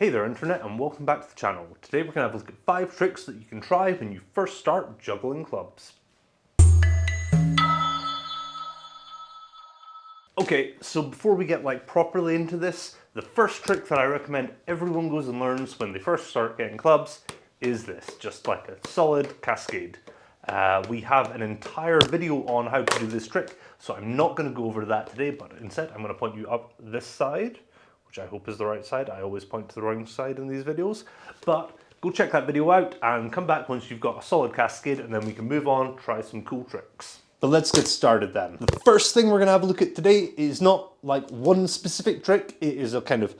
Hey there internet and welcome back to the channel. Today we're going to have a look at 5 tricks that you can try when you first start juggling clubs. Okay, so before we get properly into this, the first trick that I recommend everyone goes and learns when they first start getting clubs is this, just like a solid cascade. We have an entire video on how to do this trick, so I'm not going to go over that today, but instead I'm going to point you up this side, which I hope is the right side. I always point to the wrong side in these videos, but go check that video out and come back once you've got a solid cascade and then we can move on, try some cool tricks. But let's get started then. The first thing we're gonna have a look at today is not like one specific trick, it is a kind of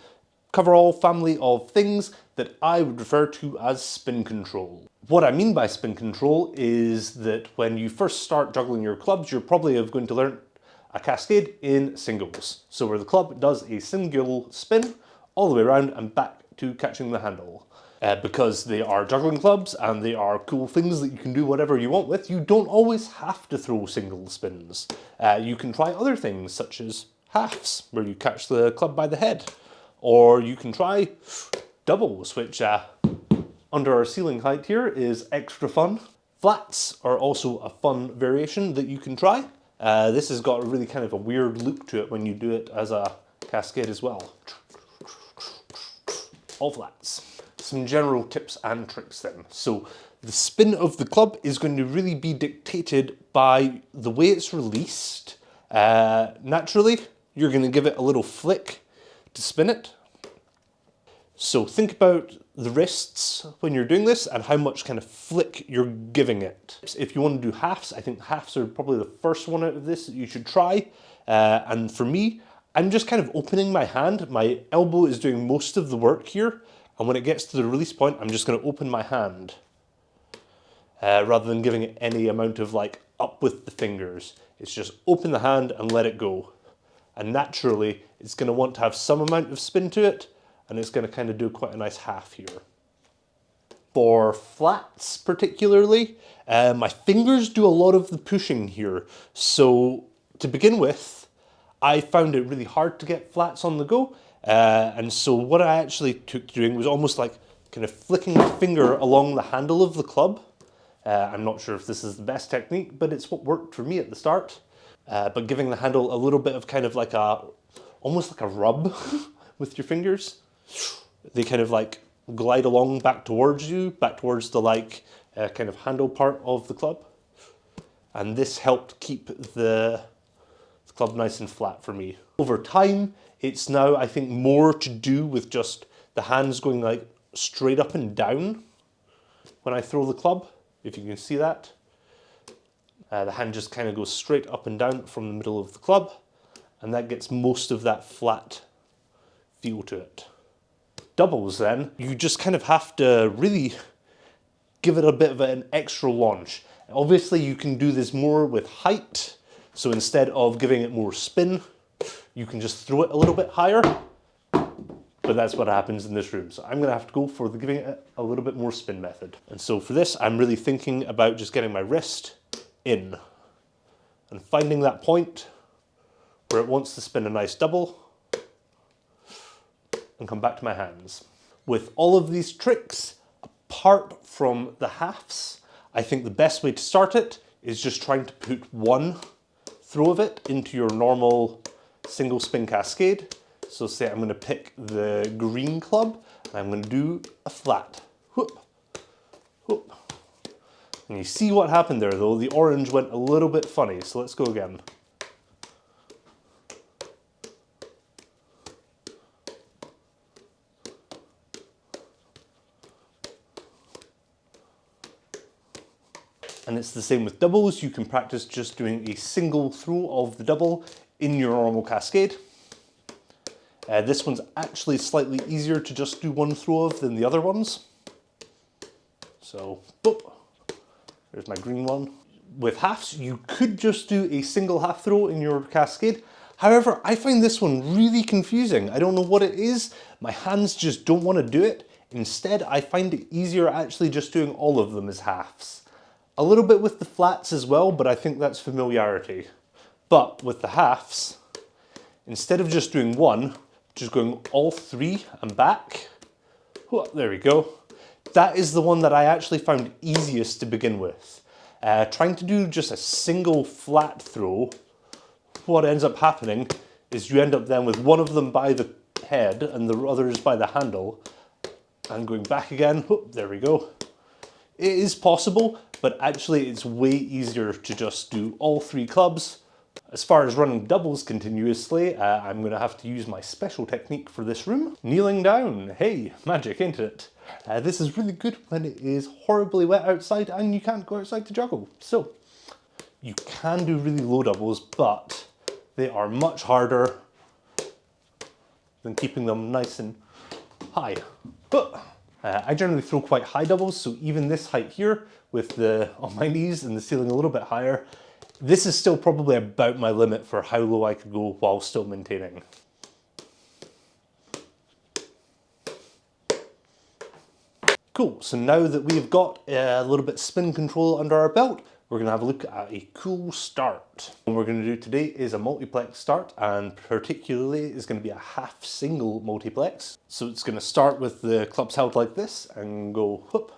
cover-all family of things that I would refer to as spin control. What I mean by spin control is that when you first start juggling your clubs, you're probably going to learn a cascade in singles. So where the club does a single spin all the way around and back to catching the handle. Because they are juggling clubs and they are cool things that you can do whatever you want with, you don't always have to throw single spins. You can try other things such as halves, where you catch the club by the head. Or you can try doubles, which under our ceiling height here is extra fun. Flats are also a fun variation that you can try. This has got a really kind of a weird loop to it when you do it as a cascade as well. All flats. Some general tips and tricks then. So the spin of the club is going to really be dictated by the way it's released. Naturally, you're going to give it a little flick to spin it. So think about the wrists when you're doing this and how much kind of flick you're giving it. If you want to do halves, I think halves are probably the first one out of this that you should try. And for me, I'm just kind of opening my hand. My elbow is doing most of the work here. And when it gets to the release point, I'm just going to open my hand. Rather than giving it any amount of up with the fingers. It's just open the hand and let it go. And naturally, it's going to want to have some amount of spin to it. And it's going to kind of do quite a nice half here. For flats particularly, my fingers do a lot of the pushing here. So to begin with, I found it really hard to get flats on the go. And so what I actually took to doing was almost like kind of flicking my finger along the handle of the club. I'm not sure if this is the best technique, but it's what worked for me at the start. But giving the handle a little bit of kind of almost like a rub with your fingers. They kind of glide along back towards you, back towards the kind of handle part of the club. And this helped keep the club nice and flat for me. Over time, it's now, I think, more to do with just the hands going straight up and down when I throw the club, if you can see that. The hand just kind of goes straight up and down from the middle of the club, and that gets most of that flat feel to it. Doubles then, you just kind of have to really give it a bit of an extra launch. Obviously you can do this more with height, so instead of giving it more spin, you can just throw it a little bit higher, but that's what happens in this room. So I'm gonna have to go for giving it a little bit more spin method. And so for this, I'm really thinking about just getting my wrist in and finding that point where it wants to spin a nice double and come back to my hands. With all of these tricks, apart from the halves, I think the best way to start it is just trying to put one throw of it into your normal single spin cascade. So say I'm going to pick the green club and I'm going to do a flat. Whoop, whoop. And you see what happened there though, the orange went a little bit funny, so let's go again. And it's the same with doubles. You can practice just doing a single throw of the double in your normal cascade. This one's actually slightly easier to just do one throw of than the other ones. So, boop, there's my green one. With halves, you could just do a single half throw in your cascade. However, I find this one really confusing. I don't know what it is. My hands just don't want to do it. Instead, I find it easier actually just doing all of them as halves. A little bit with the flats as well, but I think that's familiarity. But with the halves, instead of just doing one, just going all three and back, Oh, there we go. That is the one that I actually found easiest to begin with. Trying to do just a single flat throw, what ends up happening is you end up then with one of them by the head and the others by the handle, and going back again. Oh, there we go. It is possible, but actually it's way easier to just do all three clubs. As far as running doubles continuously, I'm going to have to use my special technique for this room. Kneeling down. Hey, magic, ain't it? This is really good when it is horribly wet outside and you can't go outside to juggle. So, you can do really low doubles, but they are much harder than keeping them nice and high. I generally throw quite high doubles, so even this height here, with the on my knees and the ceiling a little bit higher, this is still probably about my limit for how low I could go while still maintaining. Cool, so now that we've got a little bit of spin control under our belt, we're going to have a look at a cool start. What we're going to do today is a multiplex start, and particularly is going to be a half single multiplex. So it's going to start with the clubs held like this and go whoop.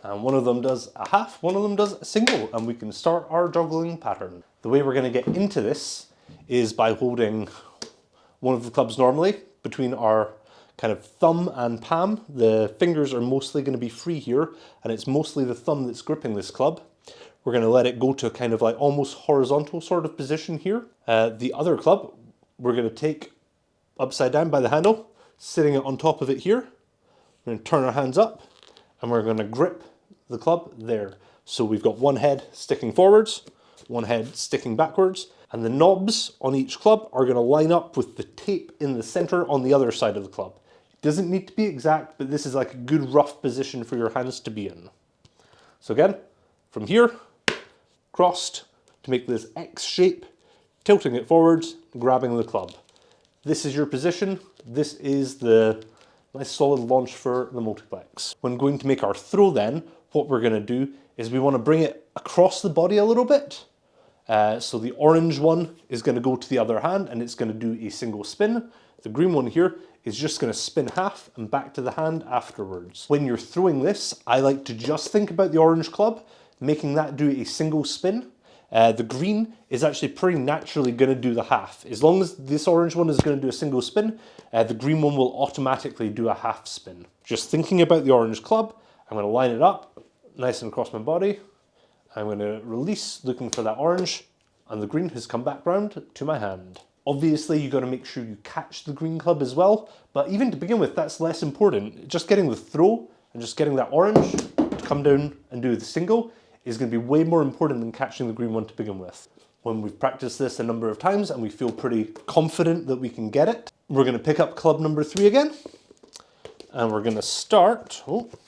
And one of them does a half, one of them does a single, and we can start our juggling pattern. The way we're going to get into this is by holding one of the clubs normally between our kind of thumb and palm. The fingers are mostly going to be free here, and it's mostly the thumb that's gripping this club. We're going to let it go to kind of like almost horizontal sort of position here. The other club, we're going to take upside down by the handle, sitting it on top of it here. We're going to turn our hands up, and we're going to grip the club there. So we've got one head sticking forwards, one head sticking backwards, and the knobs on each club are going to line up with the tape in the center on the other side of the club. It doesn't need to be exact, but this is like a good rough position for your hands to be in. So again, from here, crossed to make this X shape, tilting it forwards, grabbing the club. This is your position. This is the nice solid launch for the multiplex. When going to make our throw then, what we're going to do is we want to bring it across the body a little bit. So the orange one is going to go to the other hand and it's going to do a single spin. The green one here is just going to spin half and back to the hand afterwards. When you're throwing this, I like to just think about the orange club, making that do a single spin. The green is actually pretty naturally going to do the half. As long as this orange one is going to do a single spin, the green one will automatically do a half spin. Just thinking about the orange club, I'm going to line it up nice and across my body. I'm going to release, looking for that orange, and the green has come back round to my hand. Obviously, you've got to make sure you catch the green club as well, but even to begin with, that's less important. Just getting the throw and just getting that orange to come down and do the single is going to be way more important than catching the green one to begin with. When we've practiced this a number of times and we feel pretty confident that we can get it, we're going to pick up club number 3 again, and we're going to start,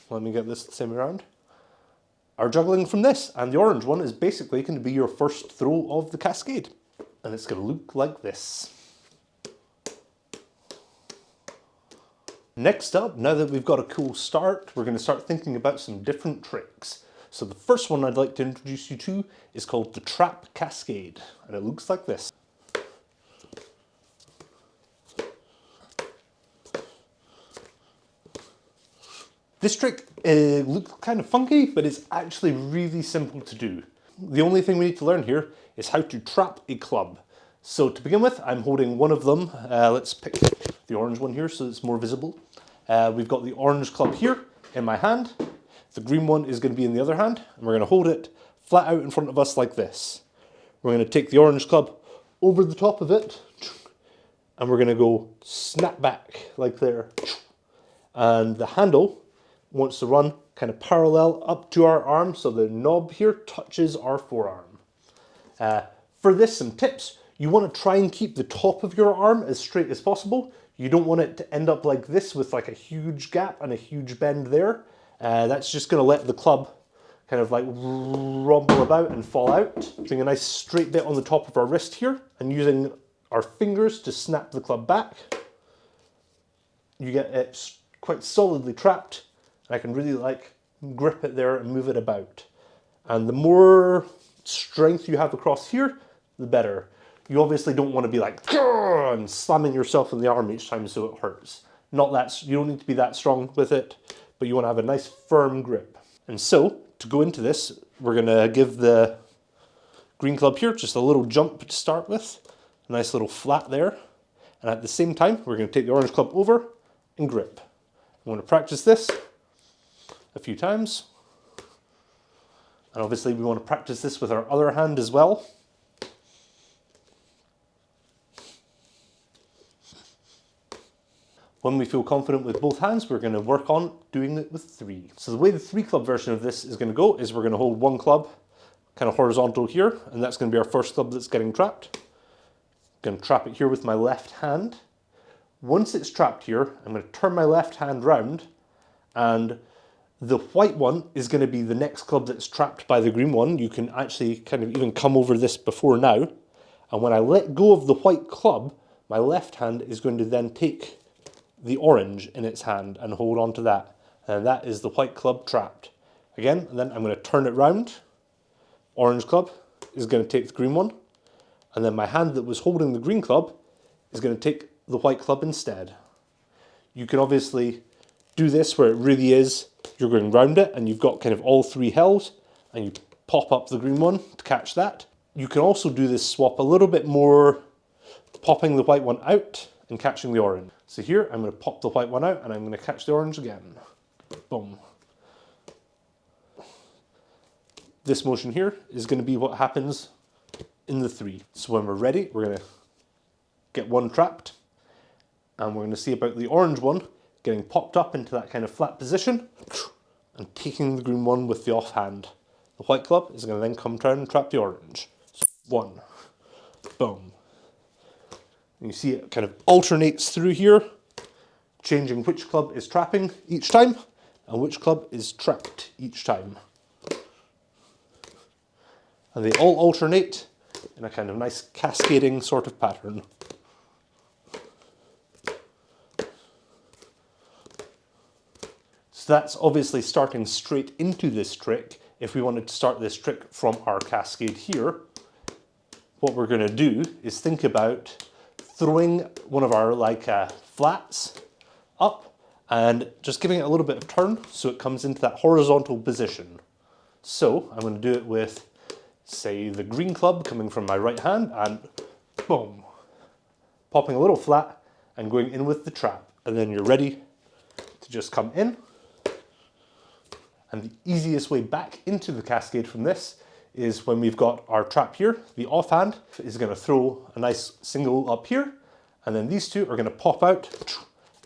let me get this the same way around, our juggling from this, and the orange one is basically going to be your first throw of the Cascade, and it's going to look like this. Next up, now that we've got a cool start, we're going to start thinking about some different tricks. So the first one I'd like to introduce you to is called the Trap Cascade, and it looks like this. This trick looks kind of funky, but it's actually really simple to do. The only thing we need to learn here is how to trap a club. So to begin with, I'm holding one of them. Let's pick the orange one here so it's more visible. We've got the orange club here in my hand. The green one is going to be in the other hand, and we're going to hold it flat out in front of us like this. We're going to take the orange club over the top of it, and we're going to go snap back like there. And the handle wants to run kind of parallel up to our arm, so the knob here touches our forearm. For this, some tips. You want to try and keep the top of your arm as straight as possible. You don't want it to end up like this with like a huge gap and a huge bend there. That's just going to let the club kind of like rumble about and fall out. Doing a nice straight bit on the top of our wrist here and using our fingers to snap the club back. You get it quite solidly trapped. I can really like grip it there and move it about. And the more strength you have across here, the better. You obviously don't want to be like and slamming yourself in the arm each time so it hurts. Not that, you don't need to be that strong with it, but you want to have a nice firm grip. And so, to go into this, we're going to give the green club here just a little jump to start with. A nice little flat there. And at the same time, we're going to take the orange club over and grip. I'm going to practice this a few times. And obviously we want to practice this with our other hand as well. When we feel confident with both hands, we're going to work on doing it with three. So the way the three club version of this is going to go is we're going to hold one club kind of horizontal here, and that's going to be our first club that's getting trapped. I'm going to trap it here with my left hand. Once it's trapped here, I'm going to turn my left hand round, and the white one is going to be the next club that's trapped by the green one. You can actually kind of even come over this before now. And when I let go of the white club, my left hand is going to then take the orange in its hand and hold on to that. And that is the white club trapped. Again, and then I'm going to turn it round. Orange club is going to take the green one. And then my hand that was holding the green club is going to take the white club instead. You can obviously do this where it really is, you're going round it and you've got kind of all three held and you pop up the green one to catch that. You can also do this swap a little bit more, popping the white one out and catching the orange. So here I'm going to pop the white one out and I'm going to catch the orange again. Boom. This motion here is going to be what happens in the three. So when we're ready, we're going to get one trapped and we're going to see about the orange one getting popped up into that kind of flat position and taking the green one with the offhand. The white club is going to then come down and trap the orange. So one, boom. And you see it kind of alternates through here, changing which club is trapping each time and which club is trapped each time. And they all alternate in a kind of nice cascading sort of pattern. So that's obviously starting straight into this trick. If we wanted to start this trick from our cascade here, what we're going to do is think about throwing one of our flats up and just giving it a little bit of turn so it comes into that horizontal position. So I'm going to do it with, say, the green club coming from my right hand and boom, popping a little flat and going in with the trap. And then you're ready to just come in. And the easiest way back into the cascade from this is when we've got our trap here, the offhand is going to throw a nice single up here, and then these two are going to pop out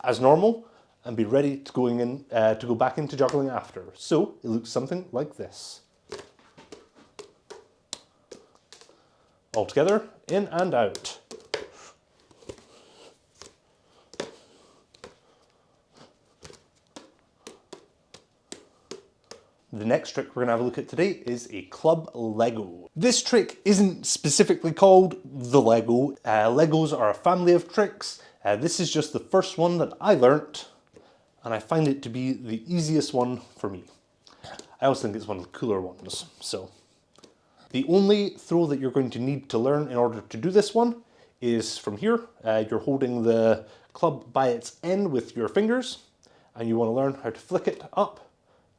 as normal and be ready to go back into juggling after. So it looks something like this. All together, in and out. The next trick we're going to have a look at today is a club Lego. This trick isn't specifically called the Lego. Legos are a family of tricks. This is just the first one that I learnt, and I find it to be the easiest one for me. I also think it's one of the cooler ones. So the only throw that you're going to need to learn in order to do this one is from here. You're holding the club by its end with your fingers, and you want to learn how to flick it up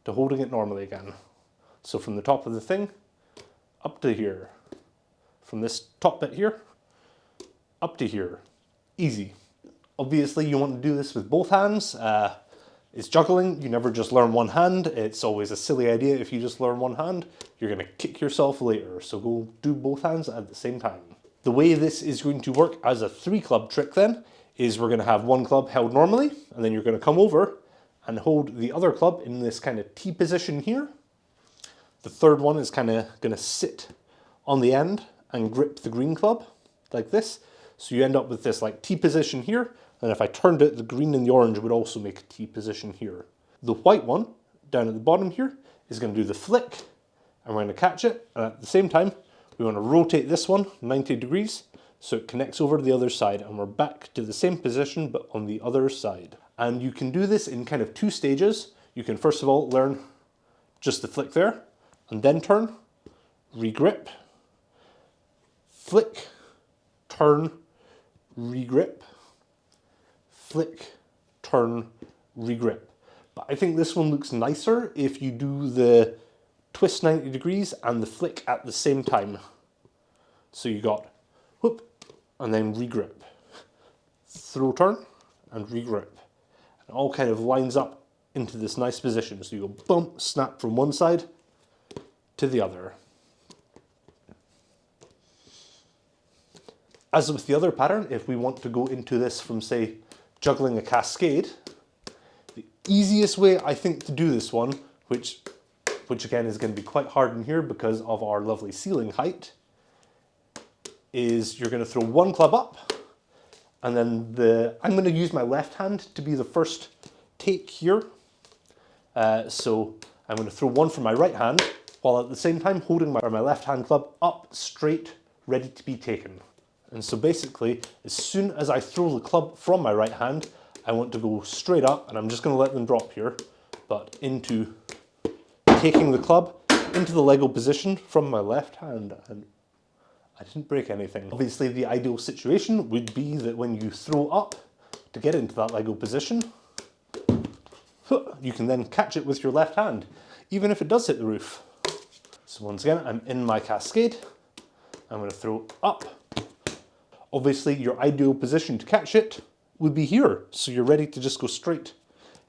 to holding it normally again. So from the top of the thing up to here, from this top bit here up to here. Easy. Obviously you want to do this with both hands. It's juggling, you never just learn one hand. It's always a silly idea if you just learn one hand. You're going to kick yourself later, so go do both hands at the same time. The way this is going to work as a three club trick then is we're going to have one club held normally, and then you're going to come over and hold the other club in this kind of T position here. The third one is kind of going to sit on the end and grip the green club like this. So you end up with this like T position here, and if I turned it, the green and the orange would also make a T position here. The white one down at the bottom here is going to do the flick, and we're going to catch it, and at the same time we want to rotate this one 90 degrees so it connects over to the other side, and we're back to the same position but on the other side. And you can do this in kind of two stages. You can first of all learn just the flick there, and then turn, regrip, flick, turn, regrip, flick, turn, regrip. But I think this one looks nicer if you do the twist 90 degrees and the flick at the same time. So you got whoop, and then regrip. Throw, turn, and regrip. It all kind of lines up into this nice position. So you go bump, snap from one side to the other. As with the other pattern, if we want to go into this from, say, juggling a cascade, the easiest way I think to do this one, which again is going to be quite hard in here because of our lovely ceiling height, is you're going to throw one club up, and then I'm going to use my left hand to be the first take here. So I'm going to throw one from my right hand, while at the same time holding my left hand club up, straight, ready to be taken. And so basically, as soon as I throw the club from my right hand, I want to go straight up, and I'm just going to let them drop here, but into taking the club into the Lego position from my left hand, and I didn't break anything. Obviously, the ideal situation would be that when you throw up to get into that Lego position, you can then catch it with your left hand, even if it does hit the roof. So once again, I'm in my cascade. I'm going to throw up. Obviously, your ideal position to catch it would be here, so you're ready to just go straight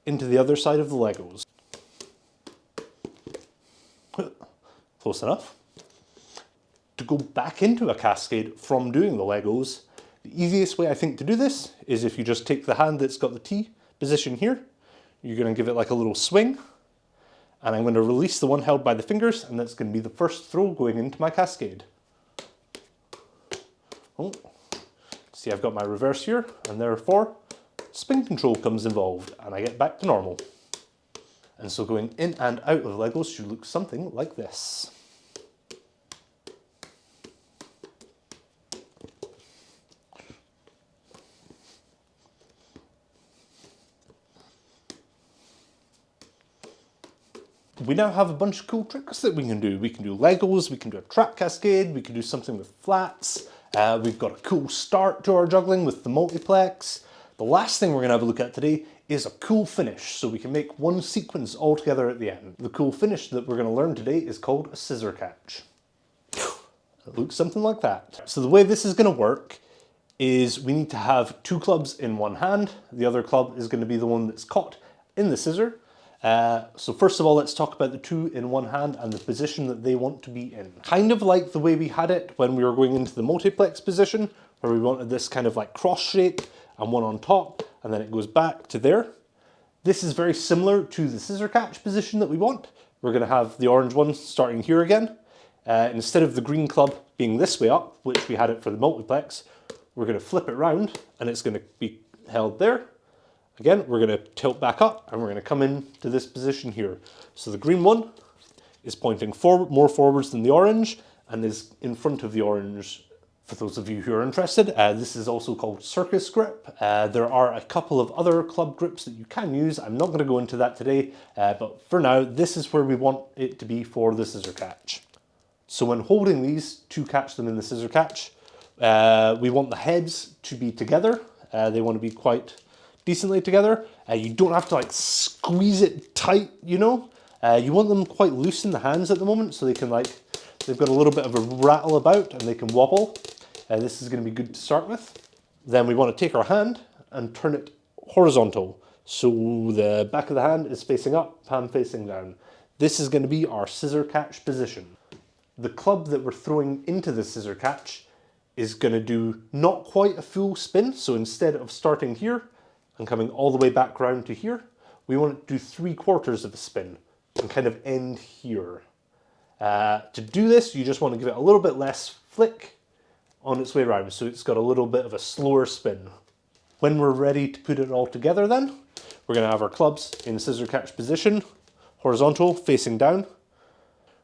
into the other side of the Legos. Close enough. To go back into a cascade from doing the Legos, the easiest way I think to do this is if you just take the hand that's got the T position here, you're going to give it like a little swing, and I'm going to release the one held by the fingers, and that's going to be the first throw going into my cascade. Oh. See, I've got my reverse here, and therefore spin control comes involved, and I get back to normal. And so going in and out of Legos should look something like this. We now have a bunch of cool tricks that we can do. We can do Legos, we can do a trap cascade, we can do something with flats. We've got a cool start to our juggling with the multiplex. The last thing we're going to have a look at today is a cool finish, so we can make one sequence all together at the end. The cool finish that we're going to learn today is called a scissor catch. It looks something like that. So the way this is going to work is we need to have two clubs in one hand. The other club is going to be the one that's caught in the scissor. So first of all, let's talk about the two in one hand and the position that they want to be in. Kind of like the way we had it when we were going into the multiplex position, where we wanted this kind of like cross shape and one on top, and then it goes back to there. This is very similar to the scissor catch position that we want. We're going to have the orange one starting here again. Instead of the green club being this way up, which we had it for the multiplex, we're going to flip it round and it's going to be held there. Again, we're going to tilt back up and we're going to come into this position here. So the green one is pointing forward, more forwards than the orange, and is in front of the orange. For those of you who are interested, this is also called circus grip. There are a couple of other club grips that you can use. I'm not going to go into that today, but for now, this is where we want it to be for the scissor catch. So when holding these to catch them in the scissor catch, we want the heads to be together. They want to be quite decently together. You don't have to like squeeze it tight, you know. You want them quite loose in the hands at the moment, so they can they've got a little bit of a rattle about and they can wobble. This is going to be good to start with. Then we want to take our hand and turn it horizontal. So the back of the hand is facing up, palm facing down. This is going to be our scissor catch position. The club that we're throwing into the scissor catch is going to do not quite a full spin. So instead of starting here and coming all the way back round to here, we want to do 3/4 of a spin and kind of end here. To do this, you just want to give it a little bit less flick on its way around, so it's got a little bit of a slower spin. When we're ready to put it all together then, we're going to have our clubs in scissor catch position, horizontal, facing down.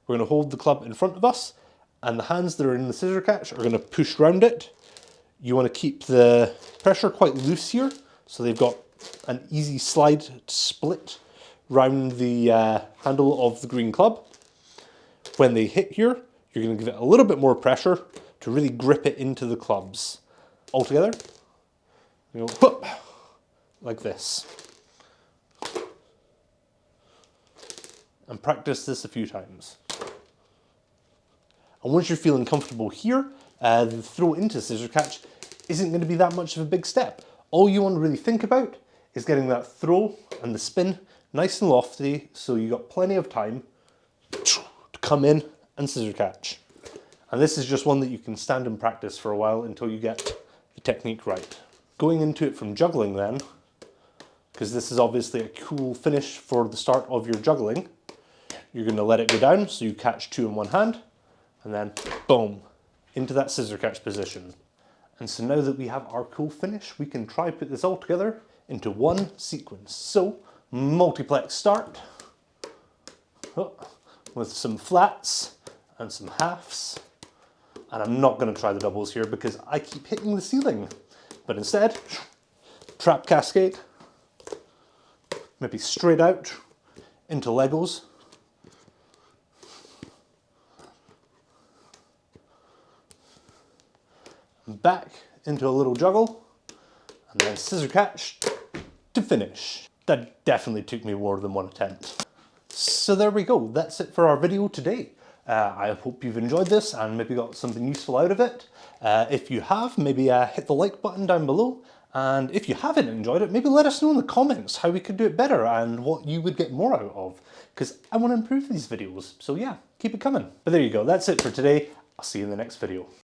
We're going to hold the club in front of us, and the hands that are in the scissor catch are going to push round it. You want to keep the pressure quite loose here, so they've got an easy slide to split round the handle of the green club. When they hit here, you're going to give it a little bit more pressure to really grip it into the clubs. All together, you go whoop, like this. and practice this a few times. And once you're feeling comfortable here, the throw into scissor catch isn't going to be that much of a big step. All you want to really think about is getting that throw and the spin nice and lofty, so you got plenty of time to come in and scissor catch. And this is just one that you can stand and practice for a while until you get the technique right. Going into it from juggling then, because this is obviously a cool finish for the start of your juggling, you're going to let it go down so you catch two in one hand, and then boom, into that scissor catch position. And so now that we have our cool finish, we can try put this all together into one sequence. So, multiplex start, with some flats and some halves. And I'm not going to try the doubles here because I keep hitting the ceiling. But instead, trap cascade, maybe straight out into Legos. Back into a little juggle, and then scissor catch to finish. That definitely took me more than one attempt. So there we go, that's it for our video today. I hope you've enjoyed this and maybe got something useful out of it. If you have, maybe hit the like button down below. And if you haven't enjoyed it, maybe let us know in the comments how we could do it better and what you would get more out of. Because I want to improve these videos. So yeah, keep it coming. But there you go, that's it for today. I'll see you in the next video.